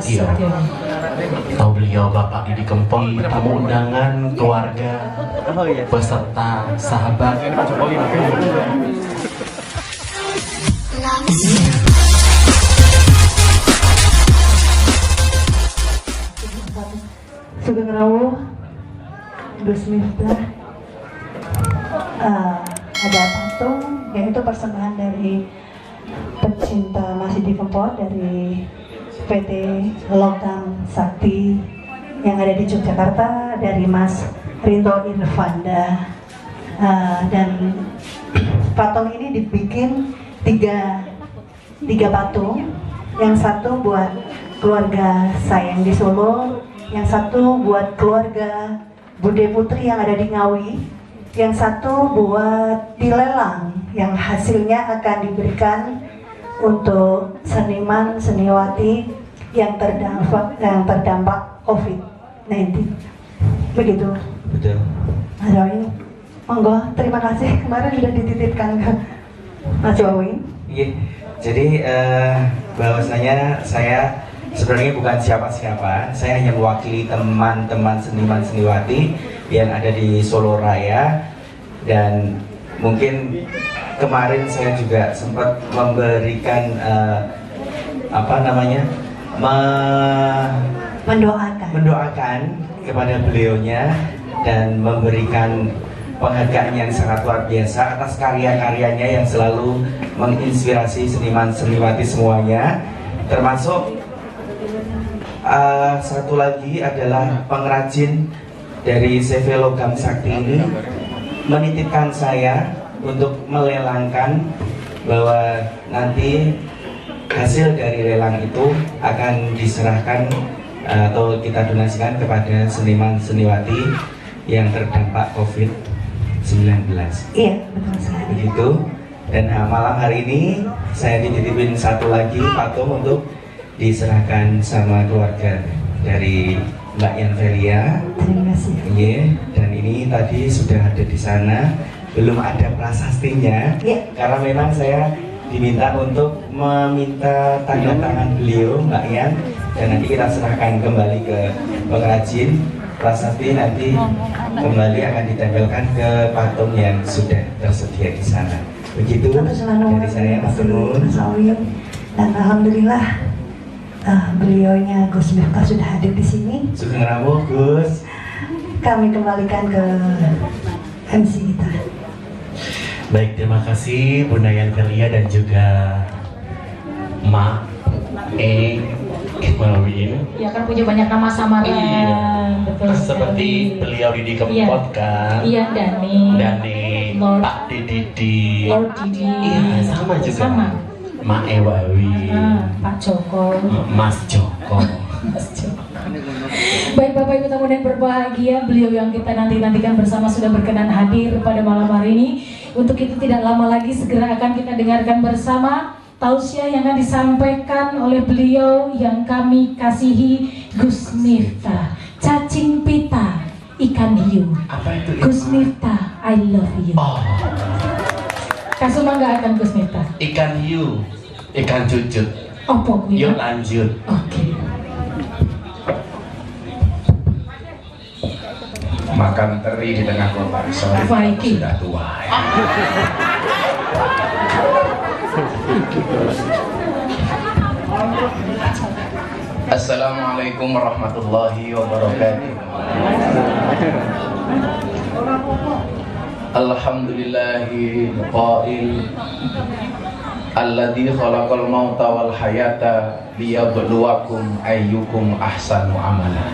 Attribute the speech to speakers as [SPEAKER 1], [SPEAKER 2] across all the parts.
[SPEAKER 1] Iya. Tahu beliau Bapak Didi Kempot, tamu undangan, keluarga, peserta, sahabat.
[SPEAKER 2] Sugeng Rawuh, Gus Miftah, ada patung, yaitu persembahan dari pecinta Mas Didi Kempot dari PT Logam Sakti yang ada di Yogyakarta, dari Mas Rinto Irfanda. Dan patung ini dibikin tiga patung, yang satu buat keluarga saya yang di Solo, yang satu buat keluarga Bude Putri yang ada di Ngawi, yang satu buat dilelang yang hasilnya akan diberikan untuk seniman seniwati yang terdampak COVID-19. Begitu.
[SPEAKER 3] Betul.
[SPEAKER 2] Mas Wawin, monggo, terima kasih kemarin sudah dititipkan ke Mas Wawin.
[SPEAKER 3] Iya. Jadi bahwasanya saya sebenarnya bukan siapa-siapa, saya hanya mewakili teman-teman seniman seniwati yang ada di Solo Raya. Dan mungkin kemarin saya juga sempat memberikan mendoakan kepada beliaunya dan memberikan penghargaan yang sangat luar biasa atas karya-karyanya yang selalu menginspirasi seniman seniwati semuanya, termasuk satu lagi adalah pengrajin dari CV Logam Sakti ini menitipkan saya untuk melelangkan bahwa nanti hasil dari lelang itu akan diserahkan atau kita donasikan kepada seniman seniwati yang terdampak COVID-19.
[SPEAKER 2] Iya, betul sekali.
[SPEAKER 3] Begitu. Dan malam hari ini saya dititipin satu lagi patung untuk diserahkan sama keluarga dari Mbak Yan Velia.
[SPEAKER 2] Terima kasih.
[SPEAKER 3] Iya, dan ini tadi sudah ada di sana, belum ada prasastinya, karena memang saya diminta untuk meminta tanda tangan beliau, Mbak Yan, dan nanti kita serahkan kembali ke pengrajin. Prasasti nanti kembali akan ditempelkan ke patung yang sudah tersedia di sana. Begitu dari saya, Mas Nun.
[SPEAKER 2] Dan alhamdulillah beliaunya Gus Miftah sudah hadir di sini.
[SPEAKER 3] Sugeng Rawuh, Gus.
[SPEAKER 2] Kami kembalikan ke MC kita.
[SPEAKER 1] Baik, terima kasih Bunda Yan Velia dan juga Ma Wawin.
[SPEAKER 4] Ya kan punya banyak nama samaran.
[SPEAKER 1] Iya.
[SPEAKER 4] Betul.
[SPEAKER 1] Seperti beliau Didi Kempot kan.
[SPEAKER 4] Iya, Dani,
[SPEAKER 1] Lord. Pak Didi.
[SPEAKER 4] Lord Didi.
[SPEAKER 1] Iya, sama juga.
[SPEAKER 4] Sama.
[SPEAKER 1] Ma Wawin.
[SPEAKER 4] Pak Joko.
[SPEAKER 1] Mas Joko.
[SPEAKER 4] Mas Joko. Baik Bapak Ibu tamu dan berbahagia, beliau yang kita nantikan bersama sudah berkenan hadir pada malam hari ini. Untuk itu tidak lama lagi segera akan kita dengarkan bersama tausiah yang akan disampaikan oleh beliau yang kami kasihi, Gus Miftah. Cacing pita, ikan hiu.
[SPEAKER 1] Apa itu?
[SPEAKER 4] Gus Miftah, I love you.
[SPEAKER 1] Oh.
[SPEAKER 4] Kasuma nggak akan Gus Miftah.
[SPEAKER 1] Ikan hiu, ikan cucut.
[SPEAKER 4] Oh pokoknya.
[SPEAKER 1] Yuk lanjut.
[SPEAKER 4] Oke.
[SPEAKER 5] Makan teri di tengah kota, sorry sudah tua. Assalamualaikum warahmatullahi wabarakatuh. Alhamdulillahi qail alladzi khalaqal mauta wal hayata liyabluwakum ayyukum ahsanu amala.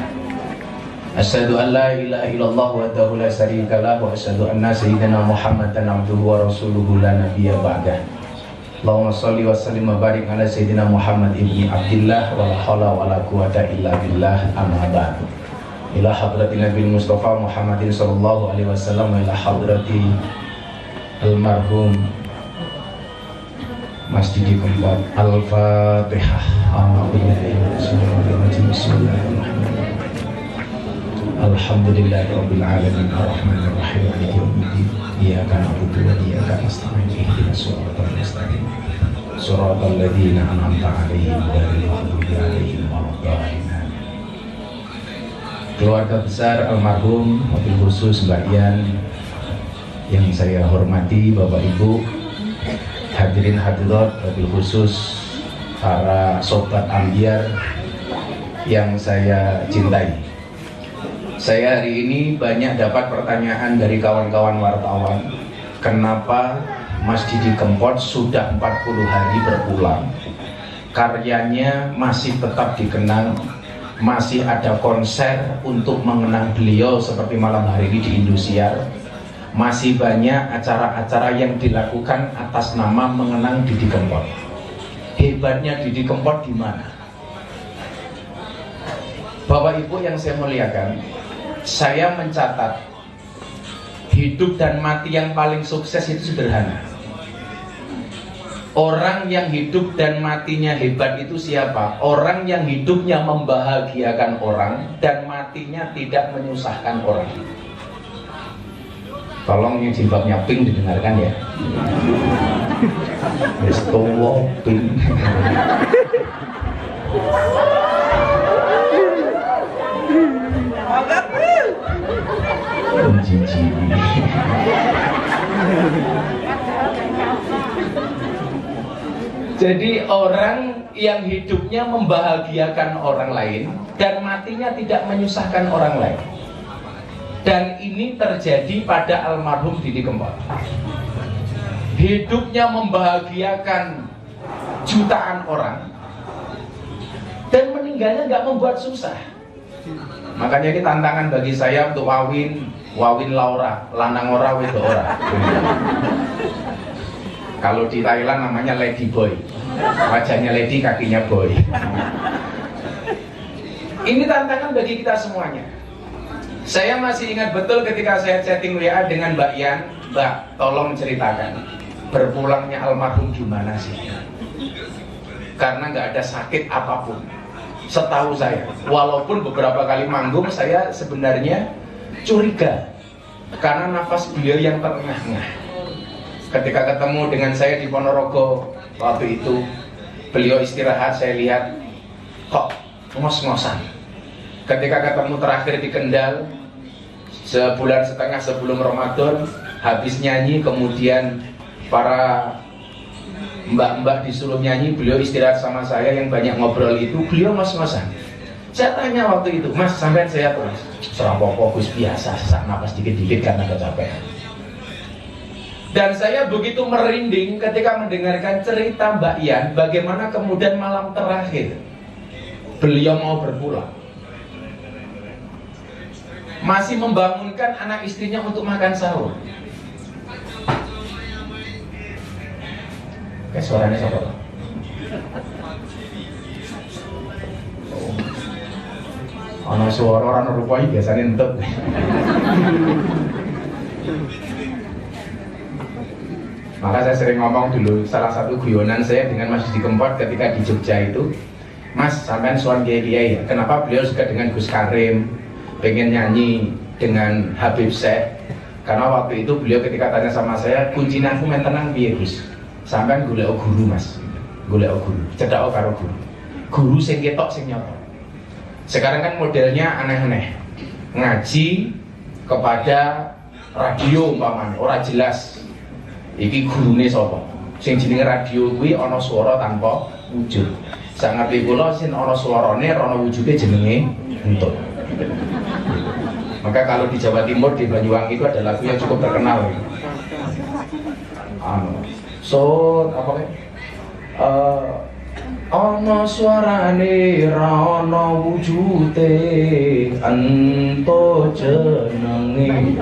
[SPEAKER 5] Asyhadu an la ilaha illallah wahdahu la syarika lah wa asyhadu anna sayyidina Muhammadan abduhu wa rasuluhu la nabiyya ba'dah. Allahumma shalli wa sallim wa barik ala sayyidina Muhammad ibni Abdillah wa la haula wa la quwata illa billah, amma ba'du. Ila hadratin Nabi Mustafa Muhammadin sallallahu alaihi wasallam wa ila hadrati almarhum Mas Didi Kempot. Al-Fatihah. Bismillahirrahmanirrahim. Alhamdulillahi rabbil alamin arrahmanir rahim maliki yaumiddin iyyaka na'budu wa iyyaka nasta'in ihdinas siratal mustaqim siratal ladzina an'amta 'alaihim ghairil maghdubi 'alaihim waladdallin. keluarga besar almarhum, wabil khusus Mbak Ian yang saya hormati, Bapak Ibu, hadirin hadirat, wabil khusus para sobat ambiar yang saya cintai. Saya hari ini banyak dapat pertanyaan dari kawan-kawan wartawan, kenapa Mas Didi Kempot sudah 40 hari berpulang, karyanya masih tetap dikenang, masih ada konser untuk mengenang beliau seperti malam hari ini di Indosiar, masih banyak acara-acara yang dilakukan atas nama mengenang Didi Kempot. Hebatnya Didi Kempot di mana? Bapak Ibu yang saya muliakan, saya mencatat hidup dan mati yang paling sukses itu sederhana. Orang yang hidup dan matinya hebat itu siapa? Orang yang hidupnya membahagiakan orang dan matinya tidak menyusahkan orang. Tolong yang jilbabnya pink didengarkan ya. Yestowo pink. Jadi orang yang hidupnya membahagiakan orang lain dan matinya tidak menyusahkan orang lain. Dan ini terjadi pada almarhum Didi Kempot. Hidupnya membahagiakan jutaan orang dan meninggalnya nggak membuat susah. Makanya ini tantangan bagi saya untuk Wawin Laura, lanang ora wedok ora. Kalau di Thailand namanya Lady Boy, wajahnya Lady, kakinya Boy. Ini tantangan bagi kita semuanya. Saya masih ingat betul ketika saya chatting WA dengan Mbak Ian, Mbak, tolong ceritakan berpulangnya almarhum gimana sih? Karena nggak ada sakit apapun. Setahu saya, walaupun beberapa kali manggung saya sebenarnya curiga karena nafas beliau yang terengah-engah. Ketika ketemu dengan saya di Ponorogo waktu itu, beliau istirahat, saya lihat kok ngos-ngosan. Ketika ketemu terakhir di Kendal sebulan setengah sebelum Ramadan, habis nyanyi kemudian para mbak-mbak disuruh nyanyi, beliau istirahat sama saya yang banyak ngobrol itu, beliau ngos-ngosan. Saya tanya waktu itu, Mas, sampai saya terus serapopo Gus biasa, sesak napas dikit-dikit karena kecapean. Dan saya begitu merinding ketika mendengarkan cerita Mbak Ian, bagaimana kemudian malam terakhir beliau mau berpulang, masih membangunkan anak istrinya untuk makan sahur. Kayak suaranya siapa? Ana suara orang rupai biasanya entuk. Maka saya sering ngomong dulu, salah satu guyonan saya dengan Mas Didi Kempot ketika di Jogja itu, Mas, sampean suan kiai-kiai ya, kenapa beliau suka dengan Gus Karim, pengen nyanyi dengan Habib Syekh? Karena waktu itu beliau ketika tanya sama saya, kuncinya aku main tenang piye Gus? Sampean golek guru Mas, golek guru, cedak karo guru. Guru sing ketok sing nyata. Sekarang kan modelnya aneh-aneh, ngaji kepada radio umpamanya, ora jelas. Iki gurune sapa? Sing jenenge radio kuwi ana swara tanpa wujud. Sak ngerti kula sing ana swarane ana wujude jenenge entut. Maka kalau di Jawa Timur di Banyuwangi itu ada lagu yang cukup terkenal. Apa kayak? Ana swarane ra ana wujude entut jenenge.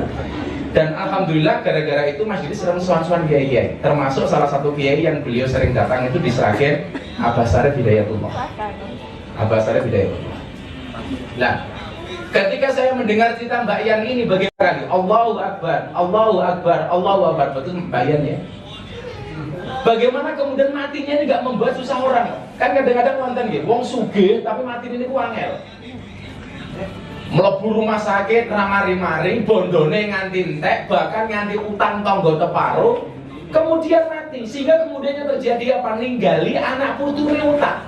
[SPEAKER 5] Dan alhamdulillah gara-gara itu Mas Didi sering suan-suan kiai-kiai, termasuk salah satu kiai yang beliau sering datang itu di Sragen, Abah Syarif Hidayatullah. Abah Syarif Hidayatullah. Nah, ketika saya mendengar cerita Mbak Ian ini bagaimana? Allahu Akbar, Allahu Akbar, Allahu Akbar, betul Mbak Ian ya. Bagaimana kemudian matinya ini gak membuat susah orang? Kan kadang-kadang nonton gitu, wong sugih tapi mati ini ku angel. Mlebu rumah sakit ramari-mari, bondone nganti entek, bahkan nganti utang tangga teparo, kemudian mati. Sehingga kemudiannya terjadi apa? Ninggali anak putune utang.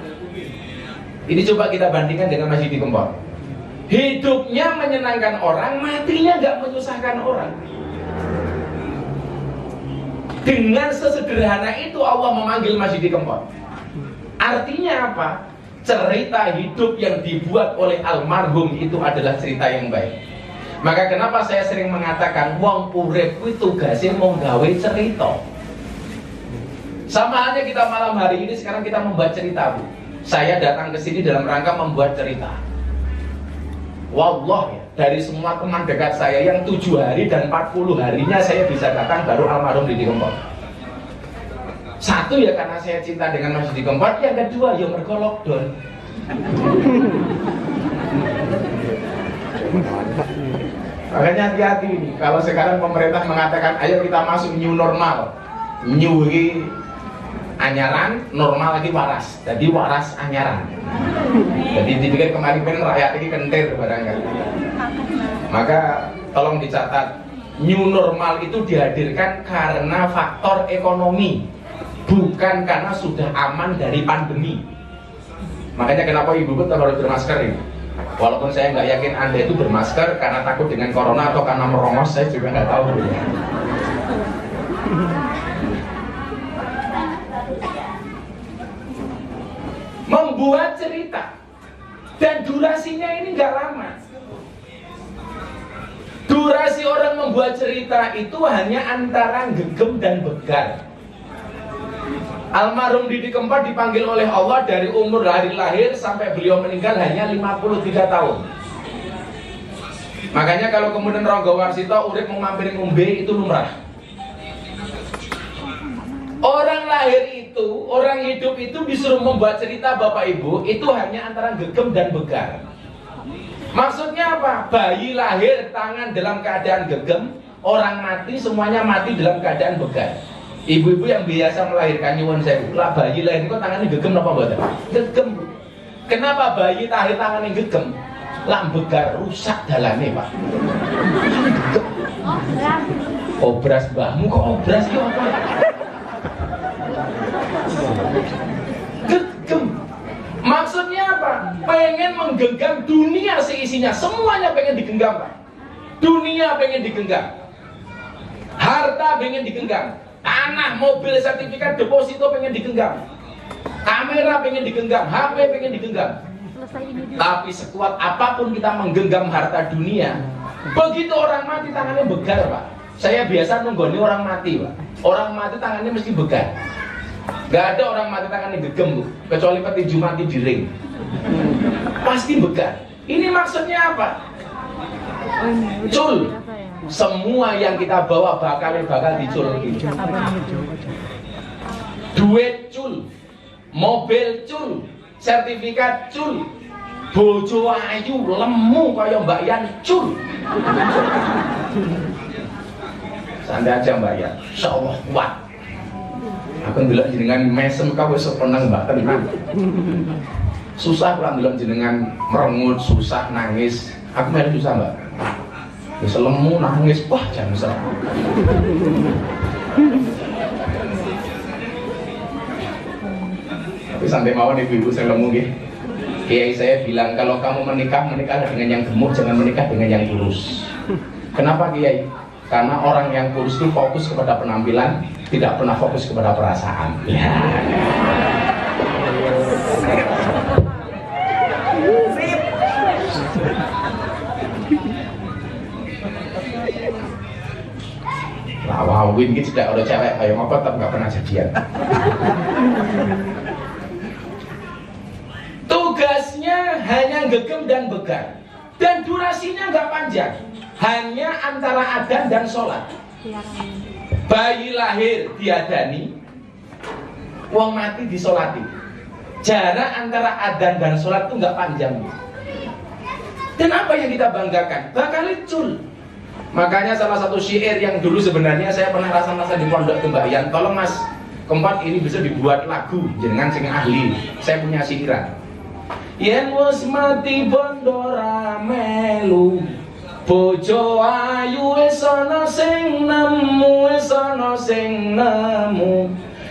[SPEAKER 5] Ini coba kita bandingkan dengan Mas Didi Kempot. Hidupnya menyenangkan orang, matinya nggak menyusahkan orang. Dengan sesederhana itu Allah memanggil Mas Didi Kempot. Artinya apa? Cerita hidup yang dibuat oleh almarhum itu adalah cerita yang baik. Maka kenapa saya sering mengatakan wong urip kuwi tugasnya mau gawe cerita. Sama halnya kita malam hari ini sekarang kita membuat cerita, Bu. Saya datang ke sini dalam rangka membuat cerita. Wallah ya, dari semua teman dekat saya yang 7 hari dan 40 harinya saya bisa datang baru almarhum Didi Kempot. Satu ya karena saya cinta dengan Mas Didi Kempot, yang kedua ya mergo lockdown. Makanya hati-hati ini, kalau sekarang pemerintah mengatakan ayo kita masuk new normal. New ini anyaran, normal lagi waras. Jadi waras anyaran. Jadi dipikir kemarin rakyat ini kentir barangkali. Maka tolong dicatat, new normal itu dihadirkan karena faktor ekonomi, bukan karena sudah aman dari pandemi. Makanya kenapa ibu harus bermasker ini. Walaupun saya nggak yakin Anda itu bermasker karena takut dengan corona atau karena merongos, saya juga nggak tahu. Membuat cerita dan durasinya ini nggak lama. Durasi orang membuat cerita itu hanya antara gegem dan begar. Almarhum Didi Kempot dipanggil oleh Allah dari umur hari lahir sampai beliau meninggal hanya 53 tahun. Makanya kalau kemudian Ronggo Warsito urip memampiri ngombe itu lumrah. Orang lahir itu, orang hidup itu disuruh membuat cerita Bapak Ibu, itu hanya antara gegem dan begar. Maksudnya apa? Bayi lahir tangan dalam keadaan gegem, orang mati semuanya mati dalam keadaan begar. Ibu-ibu yang biasa melahirkan nyuwun sewu, lah bayi lahir itu tangannya gegem apa mboten? Gegem. Kenapa bayi lahir tangannya gegem? Lah begar rusak dalane, Pak. Obras mbahmu kok obras ki apa? Gegem. Maksudnya apa? Pengen menggenggam dunia seisinya, semuanya pengen digenggam, Pak. Dunia pengen digenggam, harta pengen digenggam, tanah, mobil, sertifikat deposito pengen digenggam, kamera pengen digenggam, HP pengen digenggam. Tapi sekuat apapun kita menggenggam harta dunia, begitu orang mati tangannya begar, Pak. Saya biasa nunggoni orang mati, Pak. Orang mati tangannya mesti begar. Gak ada orang mati tangannya gegem, Bu, kecuali petinju mati di ring. Pasti begar. Ini maksudnya apa? Cul. Semua yang kita bawa bakal dicul. Duit cul, mobil cul, sertifikat cul, bojo ayu lemu kaya Mbak Yan cul. Santai aja Mbak Yan, insyaallah kuat. Aku ndelok jenengan mesem kau wis peneng Mbak tenang. Susah kula ndelok jenengan merengut, susah nangis. Aku melu susah Mbak. Wis lemu nangis, wah jangan serah. Tapi sampai mawon ibu-ibu saya lemu nggih. Kiai saya bilang kalau kamu menikah dengan yang gemuk, jangan menikah dengan yang kurus. Kenapa Kiai? Karena orang yang kurus itu fokus kepada penampilan, tidak pernah fokus kepada perasaan. Ya. Wow, win gitu tidak ada cewek kayak apa tetap nggak pernah jadian. Tugasnya hanya gegem dan begar, dan durasinya nggak panjang, hanya antara adzan dan sholat. Bayi lahir diadani, wong mati disolati. Jarak antara adzan dan sholat itu nggak panjang. Dan apa yang kita banggakan? Bakal cul. Makanya salah satu syair yang dulu sebenarnya saya pernah rasa-rasa di pondok Mbak, tolong Mas Kempot ini bisa dibuat lagu jenengan sing ahli. Saya punya syairan. Yen wis mati bondo ra melu, bojo ayu wis ana sing nemu, wis ana sing nemu.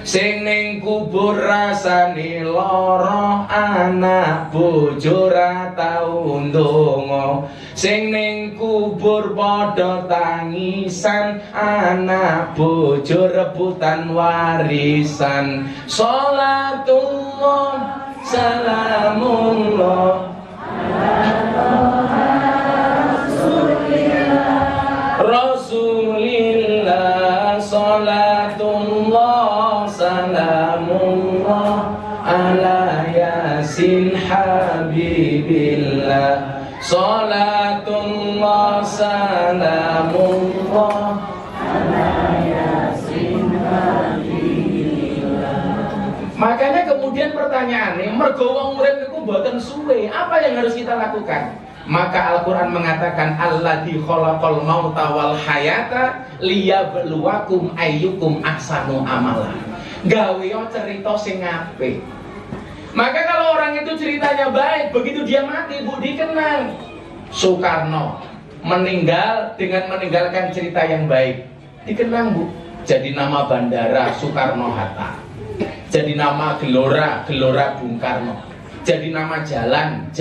[SPEAKER 5] Sing ning kubur rasane lara, anak bojo ra tau ndonga. Sing ning kubur padha tangisan, anak bojo rebutan warisan. Sholatullah salamullah Rasulillah, sholatullah salamullah ala yasin habibillah. Sholatullah salamullah ala yasin habibillah. Makanya kemudian pertanyaannya, mergo wong urip iku mboten suwe, apa yang harus kita lakukan? Maka Al-Quran mengatakan alladzi khalaqal mauta wal hayata liyabluwakum ayyukum ahsanu amala. Gawe cerita sing apik. Maka kalau orang itu ceritanya baik, begitu dia mati, Bu, dikenang. Soekarno meninggal dengan meninggalkan cerita yang baik, dikenang, Bu. Jadi nama bandara Soekarno Hatta, jadi nama gelora Bung Karno, jadi nama jalan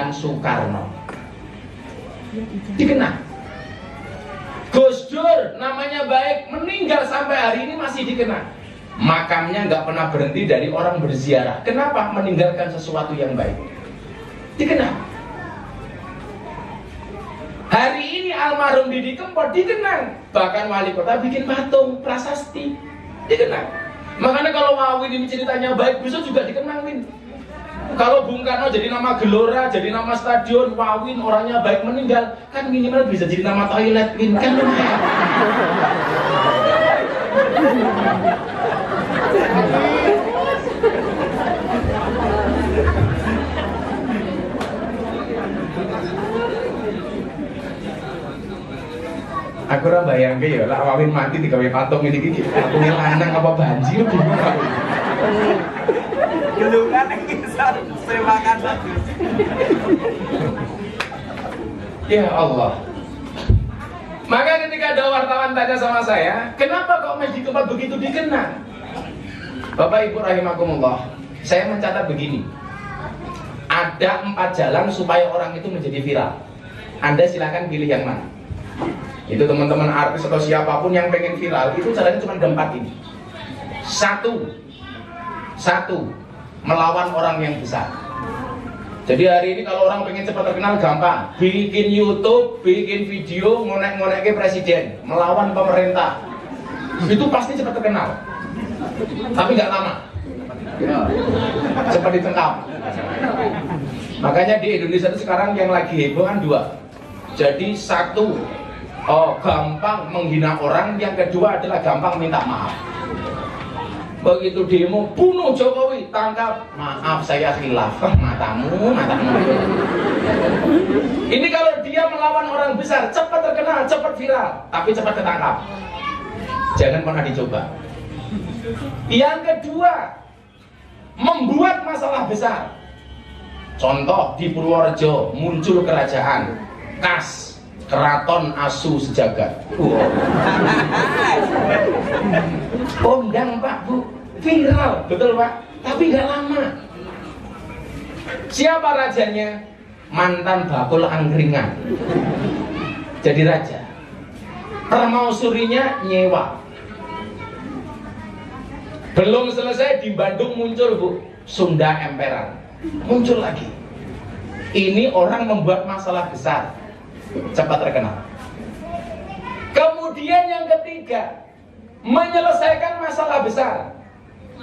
[SPEAKER 5] Soekarno, dikenang. Gus Dur namanya baik, meninggal sampai hari ini masih dikenang. Makamnya nggak pernah berhenti dari orang berziarah. Kenapa? Meninggalkan sesuatu yang baik, dikenang. Hari ini almarhum Didi Kempot dikenang. Bahkan wali kota bikin patung prasasti, dikenang. Makanya kalau Wawin ini ceritanya baik, besok juga dikenang, Win. Kalau Bung Karno jadi nama gelora, jadi nama stadion, Wawin orangnya baik, meninggal, kan minimal bisa jadi nama toilet, Win, kan lumayan. Aku ora bayangke ya, lah Wawin mati digawe patung ini iki. Patungnya lanang apa banjir bingung aku.
[SPEAKER 3] Gelungan iki sewakan bagus.
[SPEAKER 5] Ya Allah. Maka ketika ada wartawan tanya sama saya, kenapa kok Masjid Kempot begitu dikenang? Bapak Ibu rahimakumullah, saya mencatat begini. Ada 4 jalan supaya orang itu menjadi viral. Anda silakan pilih yang mana. Itu teman-teman artis atau siapapun yang pengen viral, itu caranya cuma ada 4 ini. Satu, melawan orang yang besar. Jadi hari ini kalau orang pengen cepat terkenal gampang, bikin YouTube, bikin video, ngonek-ngonek presiden, melawan pemerintah. Itu pasti cepat terkenal. Tapi nggak lama. Cepat ditangkap. Makanya di Indonesia itu sekarang yang lagi heboh kan 2. Jadi 1, gampang menghina orang, yang kedua adalah gampang minta maaf. Begitu demo, bunuh Jokowi, tangkap, maaf saya khilaf, matamu. Ini kalau dia melawan orang besar, cepat terkenal, cepat viral, tapi cepat ketangkap. Jangan pernah dicoba. Yang kedua, membuat masalah besar. Contoh di Purworejo muncul kerajaan, Kas, Keraton Asu Sejagat. Kondang Pak, Bu, viral, betul Pak, tapi nggak lama. Siapa rajanya? Mantan bakul angkringan, jadi raja. Permausurinya nyewa. Belum selesai di Bandung muncul, Bu, Sunda Emperan, muncul lagi. Ini orang membuat masalah besar, cepat terkenal. Kemudian yang ketiga, menyelesaikan masalah besar.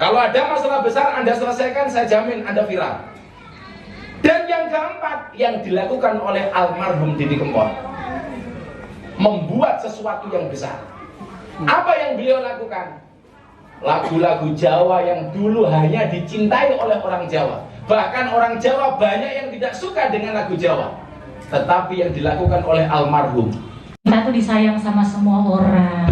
[SPEAKER 5] Kalau ada masalah besar Anda selesaikan, saya jamin Anda viral. Dan yang keempat, yang dilakukan oleh almarhum Didi Kempot, membuat sesuatu yang besar. Apa yang beliau lakukan? Lagu-lagu Jawa yang dulu hanya dicintai oleh orang Jawa, bahkan orang Jawa banyak yang tidak suka dengan lagu Jawa, tetapi yang dilakukan oleh almarhum,
[SPEAKER 4] kita tuh disayang sama semua orang.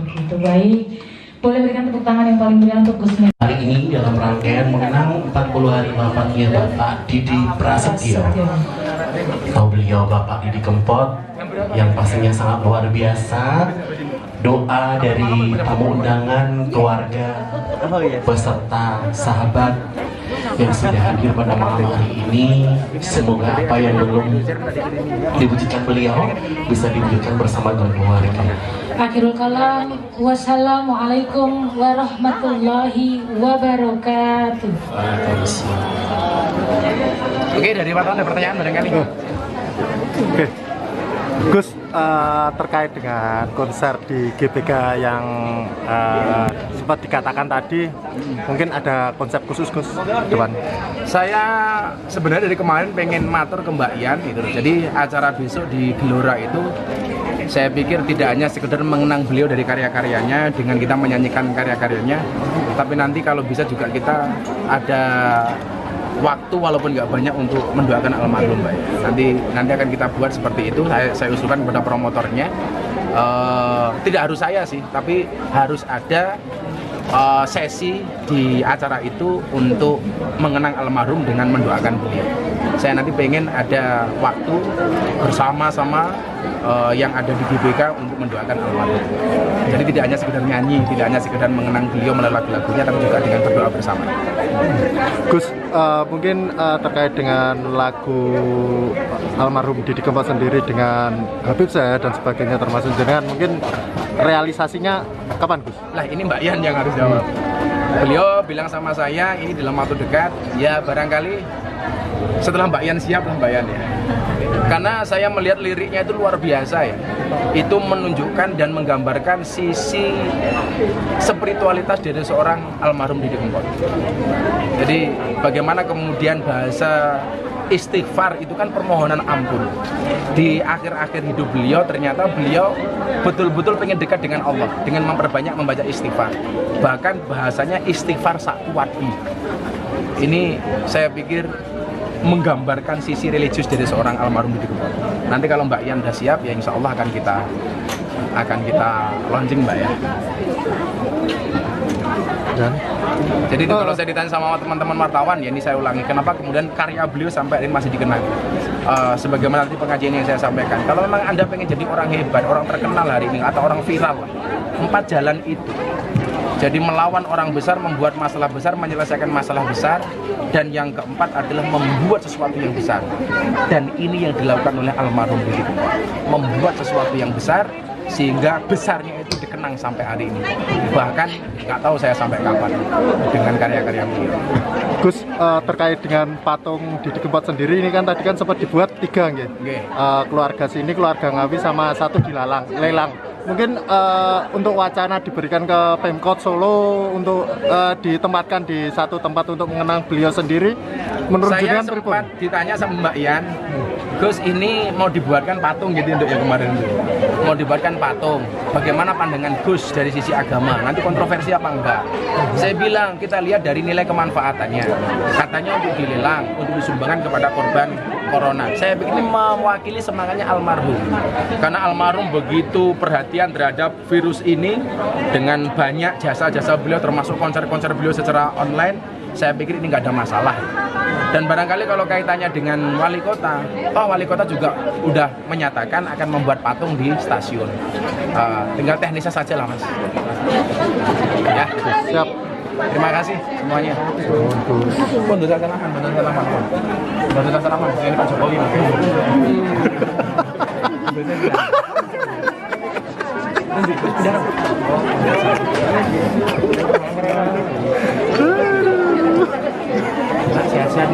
[SPEAKER 4] Begitu, baik. Boleh berikan tepuk tangan yang paling meriah untuk Gus Miftah.
[SPEAKER 1] Hari ini dalam rangkaian mengenang 40 hari wafatnya Bapak Didi Prasetyo. Tahu beliau Bapak Didi Kempot yang pastinya sangat luar biasa, doa dari tamu undangan, keluarga, beserta sahabat yang sudah hadir pada malam hari ini. Semoga apa yang belum diwujudkan beliau bisa diwujudkan bersama dengan keluarga.
[SPEAKER 4] Akhirul kalam, wassalamualaikum warahmatullahi wabarakatuh.
[SPEAKER 5] Oke, dari wartawan ada pertanyaan barangkali.
[SPEAKER 6] Oke, Gus, terkait dengan konser di GBK yang sempat dikatakan tadi, mungkin ada konsep khusus Gus depan.
[SPEAKER 5] Saya sebenarnya dari kemarin pengen matur ke Mbak Ian gitu. Jadi acara besok di Gelora itu saya pikir tidak hanya sekedar mengenang beliau dari karya-karyanya dengan kita menyanyikan karya-karyanya, tapi nanti kalau bisa juga kita ada waktu walaupun nggak banyak untuk mendoakan almarhum, Mbak. Nanti akan kita buat seperti itu. Saya usulkan kepada promotornya, tidak harus saya sih, tapi harus ada sesi di acara itu untuk mengenang almarhum dengan mendoakan beliau. Saya nanti pengen ada waktu bersama-sama yang ada di GBK untuk mendoakan almarhum. Jadi tidak hanya sekedar nyanyi, tidak hanya sekedar mengenang beliau melalui lagu-lagunya, tapi juga dengan berdoa bersama.
[SPEAKER 6] Gus, mungkin terkait dengan lagu almarhum Didi Kempot sendiri dengan Habib saya dan sebagainya termasuk jenengan, mungkin realisasinya kapan Gus? Lah
[SPEAKER 5] ini Mbak Ian yang harus jawab. Beliau bilang sama saya ini dalam waktu dekat, ya barangkali setelah Mbak Ian siap lah Mbak Ian ya. Karena saya melihat liriknya itu luar biasa ya. Itu menunjukkan dan menggambarkan sisi spiritualitas dari seorang almarhum Didi Kempot. Jadi bagaimana kemudian bahasa istighfar itu kan permohonan ampun. Di akhir-akhir hidup beliau ternyata beliau betul-betul pengen dekat dengan Allah dengan memperbanyak membaca istighfar. Bahkan bahasanya istighfar sakwati. Ini saya pikir menggambarkan sisi religius dari seorang almarhum Didi Kempot. Nanti kalau Mbak Ian sudah siap, ya insya Allah akan kita launching Mbak ya. Jadi itu kalau saya ditanya sama teman-teman wartawan, ya ini saya ulangi, kenapa kemudian karya beliau sampai ini masih dikenang. Sebagaimana nanti pengajian yang saya sampaikan, kalau memang Anda pengen jadi orang hebat, orang terkenal hari ini, atau orang viral, 4 jalan itu. Jadi melawan orang besar, membuat masalah besar, menyelesaikan masalah besar, dan yang keempat adalah membuat sesuatu yang besar. Dan ini yang dilakukan oleh almarhum Didi Kempot, membuat sesuatu yang besar sehingga besarnya itu dikenang sampai hari ini. Bahkan nggak tahu saya sampai kapan dengan karya-karya beliau.
[SPEAKER 6] Gus, terkait dengan patung Didi Kempot sendiri ini kan tadi kan sempat dibuat 3 nggih. Keluarga sini, keluarga Ngawi sama 1 di lelang. Mungkin untuk wacana diberikan ke Pemkot Solo untuk ditempatkan di satu tempat untuk mengenang beliau sendiri. Menurut
[SPEAKER 5] saya sempat ditanya sama Mbak Ian, Gus ini mau dibuatkan patung gitu untuk yang kemarin itu. Mau dibuatkan patung. Bagaimana pandangan Gus dari sisi agama? Nanti kontroversi apa enggak? Saya bilang kita lihat dari nilai kemanfaatannya. Katanya untuk dilelang, untuk disumbangkan kepada korban corona. Saya pikir ini mewakili semangatnya almarhum. Karena almarhum begitu perhatian terhadap virus ini dengan banyak jasa-jasa beliau termasuk konser-konser beliau secara online. Saya pikir ini nggak ada masalah. Dan barangkali kalau kaitannya dengan wali kota, wali kota juga udah menyatakan akan membuat patung di stasiun. Tinggal teknisnya saja lah Mas. Ya,
[SPEAKER 6] siap.
[SPEAKER 5] Terima kasih semuanya. Bantu saya salaman. Ini Pak Jokowi. Sehat-sehat.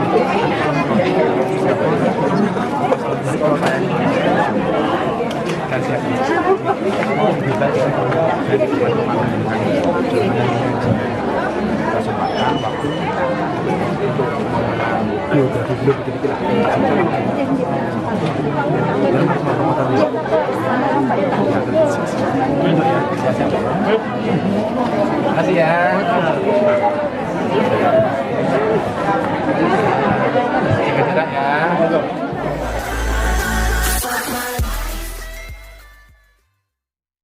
[SPEAKER 6] Iya,